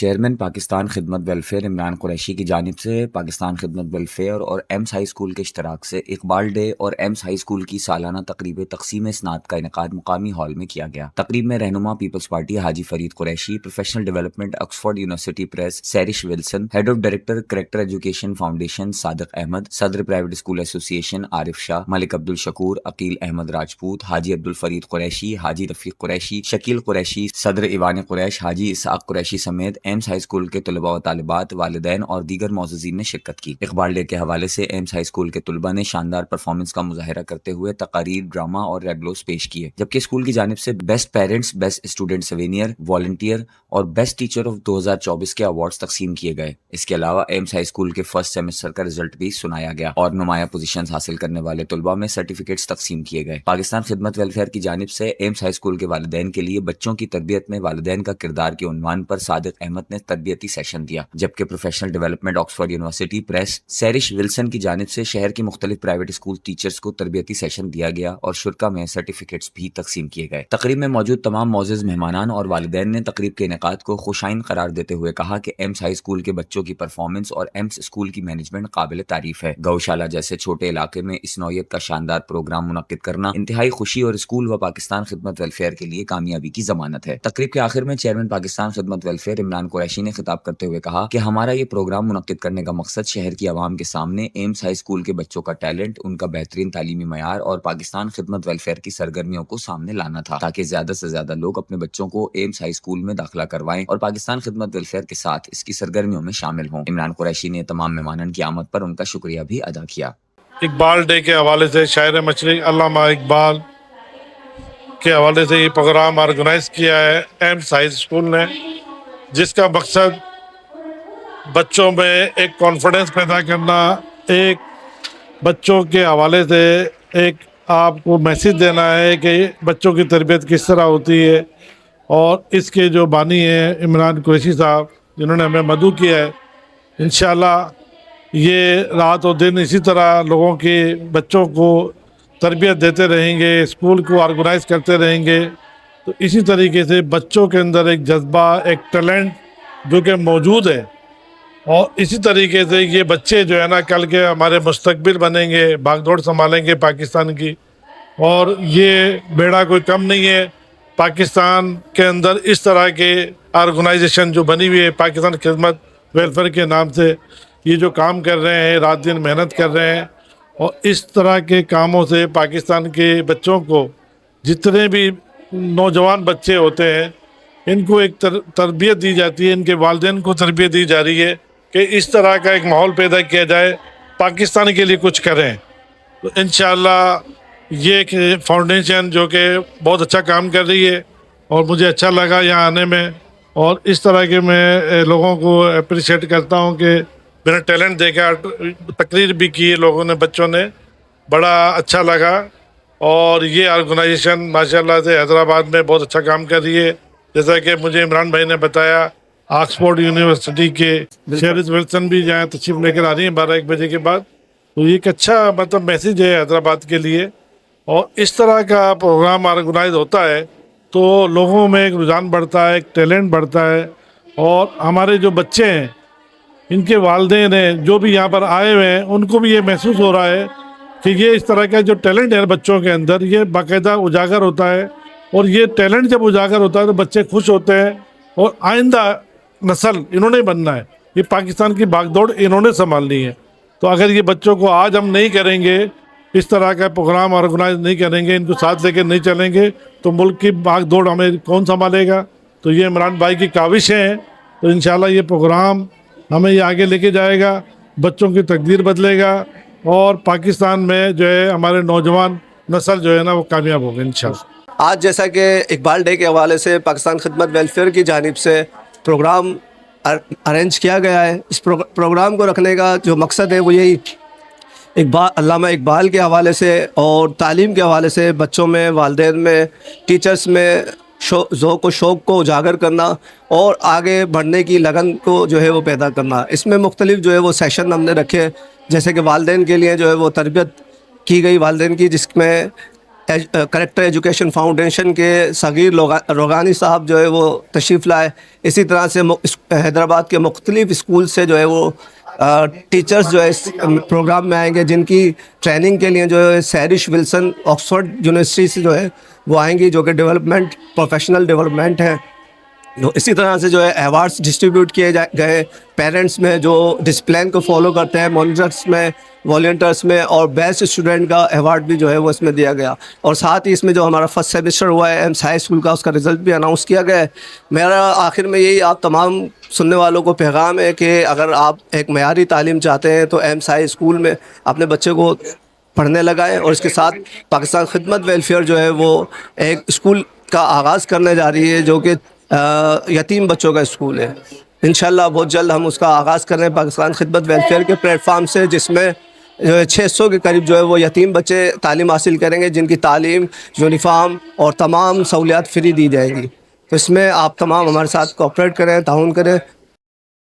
Chairman Pakistan خدمت welfare Imran Qureshi کی جانب سے پاکستان خدمت ویلفیئر اور ایمس ہائی اسکول کے اشتراک سے اقبال ڈے اور ایمس ہائی اسکول کی سالانہ تقریب تقسیم اسناد کا انعقاد مقامی ہال میں کیا گیا۔ تقریب میں رہنما Peoples Party Haji Farid Qureshi, professional development Oxford University Press سیرش Wilson, head of director character education foundation Sadiq Ahmed, صدر پرائیویٹ اسکول ایسوسی ایشن عارف شاہ، ملک عبدالشکور، عقیل احمد راجپوت، حاجی عبدالفرید قریشی، حاجی رفیق قریشی، شکیل قریشی، صدر ایوان قریش حاجی اسحاق قریشی سمیت ایمس ہائی اسکول کے طلباء و طالبات، والدین اور دیگر معززین نے شرکت کی۔ اقبال ڈے کے حوالے سے ایمس ہائی اسکول کے طلباء نے شاندار پرفارمنس کا مظاہرہ کرتے ہوئے تقاریر، ڈرامہ اور ریگلوس پیش کیے، جبکہ اسکول کی جانب سے best parents, best student souvenir, volunteer اور بیسٹ ٹیچر آف 2024 کے ایوارڈز تقسیم کیے گئے۔ اس کے علاوہ ایمس ہائی اسکول کے فرسٹ سیمسٹر کا رزلٹ بھی سنایا گیا اور نمایاں پوزیشنز حاصل کرنے والے طلباء میں سرٹیفکیٹس تقسیم کیے گئے۔ پاکستان خدمت ویلفیئر کی جانب سے ایمس ہائی اسکول کے والدین کے لیے بچوں کی تربیت میں والدین کا کردار کے عنوان پر صادق احمد نے تربیتی سیشن دیا، جبکہ professional development Oxford University Press سیرش ولسن کی جانب سے شہر کی مختلف پرائیویٹ اسکول ٹیچرز کو تربیتی سیشن دیا گیا اور شرکا میں سرٹیفکیٹس بھی تقسیم کیے گئے۔ تقریب میں موجود تمام معزز مہمانان اور والدین نے تقریب کے انعقاد کو خوشائن قرار دیتے ہوئے کہا کہ ایمس ہائی اسکول کے بچوں کی پرفارمنس اور ایمس اسکول کی مینجمنٹ قابل تعریف ہے۔ گوشالہ جیسے چھوٹے علاقے میں اس نوعیت کا شاندار پروگرام منعقد کرنا انتہائی خوشی اور اسکول و پاکستان خدمت ویلفیئر کے لیے کامیابی کی ضمانت ہے۔ تقریب کے آخر میں چیئرمین پاکستان خدمت ویلفیئر عمران قریشی نے خطاب کرتے ہوئے کہا کہ ہمارا یہ پروگرام منعقد کرنے کا مقصد شہر کی عوام کے سامنے ایمس ہائی اسکول کے بچوں کا ٹیلنٹ، ان کا بہترین تعلیمی معیار اور پاکستان خدمت ویلفیئر کی سرگرمیوں کو سامنے لانا تھا، تاکہ زیادہ سے زیادہ لوگ اپنے بچوں کو ایمس ہائی اسکول میں داخلہ کروائیں اور پاکستان خدمت ویلفیئر کے ساتھ اس کی سرگرمیوں میں شامل ہوں۔ عمران قریشی نے تمام مہمانان کی آمد پر ان کا شکریہ بھی ادا کیا۔ اقبال ڈے کے حوالے سے شاعر مشرق علامہ اقبال کے حوالے سے یہ پروگرام آرگنائز کیا ہے ایمس ہائی اسکول نے، جس کا مقصد بچوں میں ایک کانفیڈنس پیدا کرنا، ایک بچوں کے حوالے سے ایک آپ کو میسیج دینا ہے کہ بچوں کی تربیت کس طرح ہوتی ہے، اور اس کے جو بانی ہیں عمران قریشی صاحب جنہوں نے ہمیں مدعو کیا ہے، انشاءاللہ یہ رات و دن اسی طرح لوگوں کے بچوں کو تربیت دیتے رہیں گے، اسکول کو آرگنائز کرتے رہیں گے، تو اسی طریقے سے بچوں کے اندر ایک جذبہ، ایک ٹیلنٹ جو کہ موجود ہے، اور اسی طریقے سے یہ بچے جو ہے نا کل کے ہمارے مستقبل بنیں گے، بھاگ دوڑ سنبھالیں گے پاکستان کی، اور یہ بیڑا کوئی کم نہیں ہے۔ پاکستان کے اندر اس طرح کے آرگنائزیشن جو بنی ہوئی ہے پاکستان خدمت ویلفیئر کے نام سے، یہ جو کام کر رہے ہیں، رات دن محنت کر رہے ہیں، اور اس طرح کے کاموں سے پاکستان کے بچوں کو، جتنے بھی نوجوان بچے ہوتے ہیں، ان کو ایک تربیت دی جاتی ہے، ان کے والدین کو تربیت دی جا رہی ہے کہ اس طرح کا ایک ماحول پیدا کیا جائے، پاکستان کے لیے کچھ کریں۔ تو انشاءاللہ یہ ایک فاؤنڈیشن جو کہ بہت اچھا کام کر رہی ہے، اور مجھے اچھا لگا یہاں آنے میں، اور اس طرح کے میں لوگوں کو اپریشیٹ کرتا ہوں کہ میرا ٹیلنٹ دیکھا، تقریر بھی کی لوگوں نے، بچوں نے، بڑا اچھا لگا۔ اور یہ آرگنائزیشن ماشاءاللہ سے حیدرآباد میں بہت اچھا کام کر رہی ہے، جیسا کہ مجھے عمران بھائی نے بتایا، آکسفورڈ یونیورسٹی کے سیرش ولسن بھی جہاں تشریف لے کر آ رہی ہیں 12-1 بجے کے بعد، تو یہ ایک اچھا میسیج ہے حیدرآباد کے لیے۔ اور اس طرح کا پروگرام آرگنائز ہوتا ہے تو لوگوں میں ایک رجحان بڑھتا ہے، ایک ٹیلنٹ بڑھتا ہے، اور ہمارے جو بچے ہیں، ان کے والدین ہیں جو بھی یہاں پر آئے ہوئے ہیں، ان کو بھی یہ محسوس ہو رہا ہے کہ یہ اس طرح کا جو ٹیلنٹ ہے بچوں کے اندر، یہ باقاعدہ اجاگر ہوتا ہے، اور یہ ٹیلنٹ جب اجاگر ہوتا ہے تو بچے خوش ہوتے ہیں، اور آئندہ نسل انہوں نے بننا ہے، یہ پاکستان کی بھاگ دوڑ انہوں نے سنبھالنی ہے۔ تو اگر یہ بچوں کو آج ہم نہیں کریں گے، اس طرح کا پروگرام آرگنائز نہیں کریں گے، ان کو ساتھ لے کے نہیں چلیں گے، تو ملک کی بھاگ دوڑ ہمیں کون سنبھالے گا؟ تو یہ عمران بھائی کی کاوشیں ہیں، تو انشاءاللہ یہ پروگرام ہمیں یہ آگے لے کے جائے گا، بچوں کی تقدیر بدلے گا، اور پاکستان میں جو ہے ہمارے نوجوان نسل جو ہے نا وہ کامیاب ہوگا انشاءاللہ۔ آج جیسا کہ اقبال ڈے کے حوالے سے پاکستان خدمت ویلفیئر کی جانب سے پروگرام ارینج کیا گیا ہے، اس پروگرام کو رکھنے کا جو مقصد ہے وہ یہی علامہ اقبال کے حوالے سے اور تعلیم کے حوالے سے بچوں میں، والدین میں، ٹیچرز میں ذوق و شوق کو اجاگر کرنا، اور آگے بڑھنے کی لگن کو جو ہے وہ پیدا کرنا۔ اس میں مختلف جو ہے وہ سیشن ہم نے رکھے، جیسے کہ والدین کے لیے جو ہے وہ تربیت کی گئی والدین کی، جس میں کریکٹر ایجوکیشن فاؤنڈیشن کے صغیر روغانی صاحب جو ہے وہ تشریف لائے. اسی طرح سے حیدرآباد کے مختلف اسکول سے جو ہے وہ ٹیچرز جو ہے اس پروگرام میں آئیں گے, جن کی ٹریننگ کے لیے جو ہے سیرش ولسن آکسفورڈ یونیورسٹی سے جو ہے وہ آئیں گی, جو کہ ڈیولپمنٹ پروفیشنل ڈیولپمنٹ ہے. اسی طرح سے جو ہے ایوارڈس ڈسٹریبیوٹ کیے گئے پیرنٹس میں جو ڈسپلین کو فالو کرتے ہیں, مانیٹرس میں, والنٹرس میں, اور بیسٹ اسٹوڈنٹ کا ایوارڈ بھی جو ہے وہ اس میں دیا گیا. اور ساتھ ہی اس میں جو ہمارا فرسٹ سیمسٹر ہوا ہے ایمس ہائی اسکول کا, اس کا رزلٹ بھی اناؤنس کیا گیا ہے. میرا آخر میں یہی آپ تمام سننے والوں کو پیغام ہے کہ اگر آپ ایک معیاری تعلیم چاہتے ہیں تو ایمس ہائی اسکول میں اپنے بچے کو پڑھنے لگائیں, اور اس کے ساتھ پاکستان خدمت ویلفیئر جو ہے وہ ایک اسکول کا آغاز کرنے جا رہی ہے, جو کہ یتیم بچوں کا اسکول ہے. انشاءاللہ بہت جلد ہم اس کا آغاز کر رہے ہیں پاکستان خدمت ویلفیئر کے پلیٹ فارم سے, جس میں 600 کے قریب جو ہے وہ یتیم بچے تعلیم حاصل کریں گے, جن کی تعلیم, یونیفارم اور تمام سہولیات فری دی جائے گی. تو اس میں آپ تمام ہمارے ساتھ کوآپریٹ کریں, تعاون کریں.